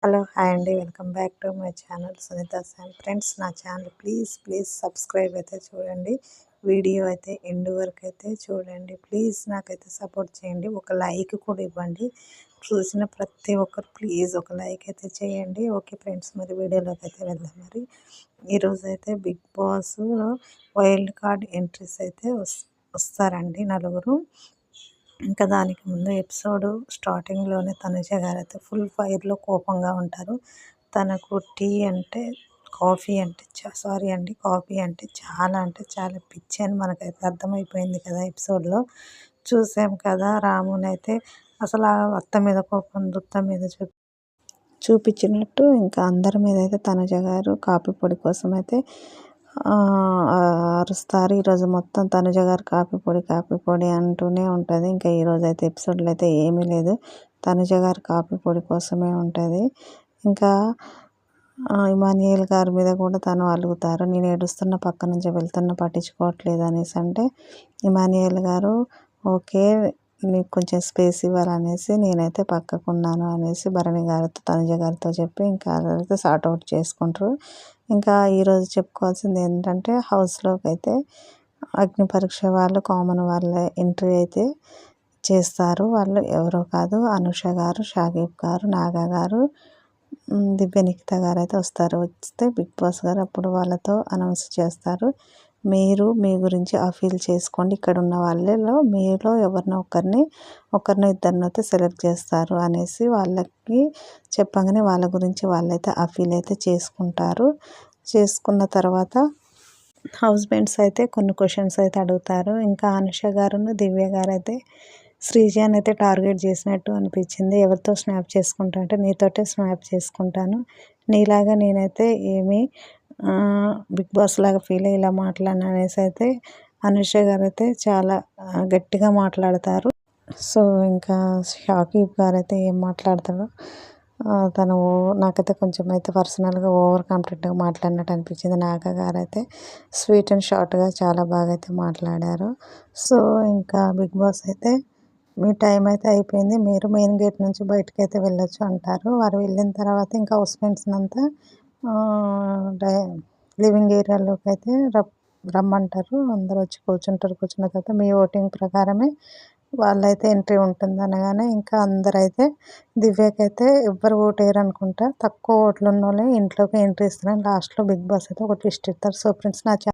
Hello hi అండి, welcome back to my channel Sunitha Sam. Friends, నా channel please subscribe అయితే చూడండి. వీడియో అయితే ఎండ్ వరకు అయితే చూడండి. ప్లీజ్ నాకైతే సపోర్ట్ చేయండి. ఒక లైక్ కూడా ఇవ్వండి. చూసిన ప్రతి ఒక్కరు ప్లీజ్ ఒక లైక్ అయితే చేయండి. ఓకే ఫ్రెండ్స్, మరి వీడియోలోకి అయితే వెళ్దాం. మరి ఈరోజు అయితే Bigg Boss wild card entries అయితే వస్తారండి నలుగురు. ఇంకా దానికి ముందు ఎపిసోడ్ స్టార్టింగ్లోనే తనుజ గారు అయితే ఫుల్ ఫైర్లో కోపంగా ఉంటారు. తనకు కాఫీ అంటే చాలా పిచ్చి అని మనకైతే అర్థమైపోయింది కదా ఎపిసోడ్లో. చూసాం కదా, రాముని అయితే అసలు ఆ అత్త మీద కోపం దుత్త మీద చూపించినట్టు ఇంకా అందరి మీద అయితే తనుజ గారు కాఫీ పొడి కోసం అయితే అరుస్తారు. ఈరోజు మొత్తం తనుజ గారు కాఫీ పొడి అంటూనే ఉంటుంది. ఇంకా ఈరోజు అయితే ఎపిసోడ్లో అయితే ఏమీ లేదు, తనుజ గారు కాఫీ పొడి కోసమే ఉంటుంది. ఇంకా ఇమానియల్ గారి మీద కూడా తను అలుగుతారు. నేను ఏడుస్తున్న పక్క నుంచి వెళ్తున్న పట్టించుకోవట్లేదు అనేసి అంటే ఇమానియల్ గారు ఓకే నీకు కొంచెం స్పేస్ ఇవ్వాలనేసి నేనైతే పక్కకున్నాను అనేసి భరణి గారితో తనుజ గారితో చెప్పి ఇంకా అదైతే సార్ట్ అవుట్ చేసుకుంటారు. ఇంకా ఈరోజు చెప్పుకోవాల్సింది ఏంటంటే హౌస్లోకి అయితే అగ్ని పరీక్ష వాళ్ళు కామన్ వాళ్ళ ఎంట్రీ అయితే చేస్తారు. వాళ్ళు ఎవరో కాదు, అనుష గారు, షాకిబ్ గారు, నాగా గారు, దివ్య నిఖిత గారు అయితే వస్తారు. వస్తే బిగ్ బాస్ గారు అప్పుడు వాళ్ళతో అనౌన్స్ చేస్తారు, మీరు మీ గురించి ఫీల్ చేసుకోండి, ఇక్కడ ఉన్న వాళ్ళలో మీలో ఎవరినో ఒకరిని ఇద్దరిని అయితే సెలెక్ట్ చేస్తారు అనేసి వాళ్ళకి చెప్పగానే వాళ్ళ గురించి వాళ్ళైతే ఫీల్ అయితే చేసుకుంటారు. చేసుకున్న తర్వాత హస్బెండ్స్ అయితే కొన్ని క్వశ్చన్స్ అయితే అడుగుతారు. ఇంకా అనుష గారును దివ్య గారు అయితే శ్రీజాన్ అయితే టార్గెట్ చేసినట్టు అనిపించింది. ఎవరితో స్నాప్ చేసుకుంటా అంటే నీతోటే స్నాప్ చేసుకుంటాను, నీలాగా నేనైతే ఏమీ బిగ్ బాస్ లాగా ఫీల్ అయ్యి ఇలా మాట్లాడిన అనేసి అయితే అనుష గారు అయితే చాలా గట్టిగా మాట్లాడతారు. సో ఇంకా షాకిబ్ గారు అయితే ఏం మాట్లాడతాడో తను నాకైతే కొంచెం అయితే పర్సనల్గా ఓవర్ కాన్ఫిడెంట్గా మాట్లాడినట్టు అనిపించింది. నాగా గారు అయితే స్వీట్ అండ్ షార్ట్గా చాలా బాగా అయితే మాట్లాడారు. సో ఇంకా బిగ్ బాస్ అయితే మీ టైం అయితే అయిపోయింది, మీరు మెయిన్ గేట్ నుంచి బయటకు అయితే వెళ్ళొచ్చు అంటారు. వారు వెళ్ళిన తర్వాత ఇంకా హౌస్మేట్స్ని అంతా లివింగ్ ఏరియాలోకి అయితే రమ్మంటారు. అందరూ వచ్చి కూర్చుంటారు. కూర్చున్న తర్వాత మీ ఓటింగ్ ప్రకారమే వాళ్ళైతే ఎంట్రీ ఉంటుంది అనగానే ఇంకా అందరైతే దివ్యకైతే ఎవ్వరు ఓటు వేయరు అనుకుంటా, తక్కువ ఓట్లు ఉన్న వాళ్ళే ఇంట్లోకి ఎంట్రీ ఇస్తున్నారు. లాస్ట్లో బిగ్ బాస్ అయితే ఒక ట్విస్ట్ ఇస్తారు. సో ఫ్రెండ్స్, నా